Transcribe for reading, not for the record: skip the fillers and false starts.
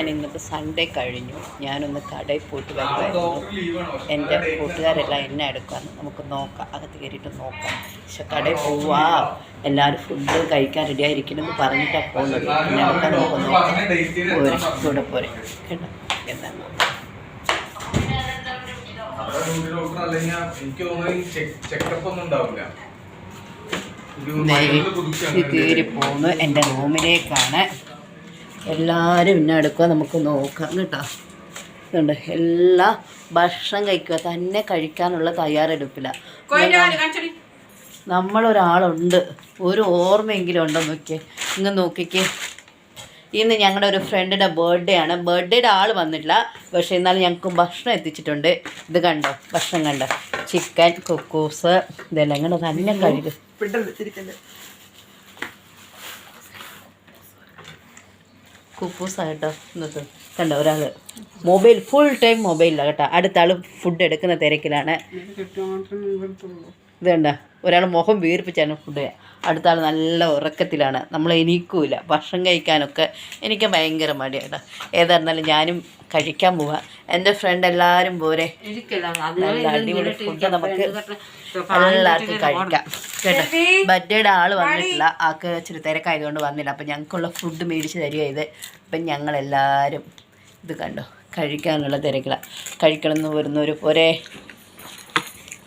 അങ്ങനെ ഇന്നത്തെ സൺഡേ കഴിഞ്ഞു. ഞാനൊന്ന് കടയിൽ പോയിട്ട് വരുമായിരുന്നു. എൻ്റെ കൂട്ടുകാരെല്ലാം എന്നെ എടുക്കാമെന്ന് നമുക്ക് നോക്കാം, അകത്ത് കയറിയിട്ട് നോക്കാം. പക്ഷെ കടയിൽ പോവാ, എല്ലാവരും ഫുഡ് കഴിക്കാൻ റെഡിയായിരിക്കണമെന്ന് പറഞ്ഞിട്ടാണ് പോകുന്നത്. എന്നെ എടുക്കാൻ നമുക്ക് നോക്കാം. പോരെ, കൂടെ പോരെ കേട്ടോ. എന്താ കയറി പോകുന്നു എൻ്റെ റൂമിലേക്കാണ്. എല്ലാവരും ഇന്നെ എടുക്കുക, നമുക്ക് നോക്കാം കേട്ടോ. ഇതുണ്ട്, എല്ലാ ഭക്ഷണം കഴിക്കുക, തന്നെ കഴിക്കാനുള്ള തയ്യാറെടുപ്പില്ല. നമ്മളൊരാളുണ്ട്, ഒരു ഓർമ്മയെങ്കിലും ഉണ്ടോ നോക്കിയേ. ഇങ്ങ് നോക്കിക്കേ, ഇന്ന് ഞങ്ങളുടെ ഒരു ഫ്രണ്ടിൻ്റെ ബർത്ത്ഡേ ആണ്. ബർത്ത്ഡേയുടെ ആൾ വന്നിട്ടില്ല, പക്ഷേ എന്നാലും ഞങ്ങൾക്ക് ഭക്ഷണം എത്തിച്ചിട്ടുണ്ട്. ഇത് കണ്ടോ, ഭക്ഷണം കണ്ടോ, ചിക്കൻ, കുക്കൂസ്, ഇതെല്ലാം ഇങ്ങനെ തന്നെ കഴുകും. കുക്കൂസായിട്ടോ ഇന്നത്തെ കണ്ടോ. ഒരാൾ മൊബൈൽ, ഫുൾ ടൈം മൊബൈലിലാണ് കേട്ടോ. അടുത്ത ആൾ ഫുഡ് എടുക്കുന്ന തിരക്കിലാണ്. ഇത് കണ്ടോ, ഒരാൾ മുഖം വീർപ്പിച്ചാണ് ഫുഡ്, അടുത്ത ആൾ നല്ല ഉറക്കത്തിലാണ്. നമ്മൾ എണീക്കൂല. ഭക്ഷണം കഴിക്കാനൊക്കെ എനിക്ക് ഭയങ്കര മടിയാണ്. ഏതായിരുന്നാലും ഞാനും കഴിക്കാൻ പോവാം. എൻ്റെ ഫ്രണ്ട് എല്ലാവരും പോരെ, നല്ല അടിപൊളി ഫുഡ് നമുക്ക് എല്ലാവർക്കും കഴിക്കാം കേട്ടോ. ബർത്ത്ഡേയുടെ ആൾ വന്നിട്ടില്ല, ആൾക്ക് ഇച്ചിരി തിരക്കായതുകൊണ്ട് വന്നില്ല. അപ്പം ഞങ്ങൾക്കുള്ള ഫുഡ് മേടിച്ച് തരിക ഇത്. അപ്പം ഞങ്ങളെല്ലാവരും ഇത് കണ്ടോ കഴിക്കാനുള്ള തിരക്കിലാണ്. കഴിക്കണമെന്ന് വരുന്നവർ പോരെ.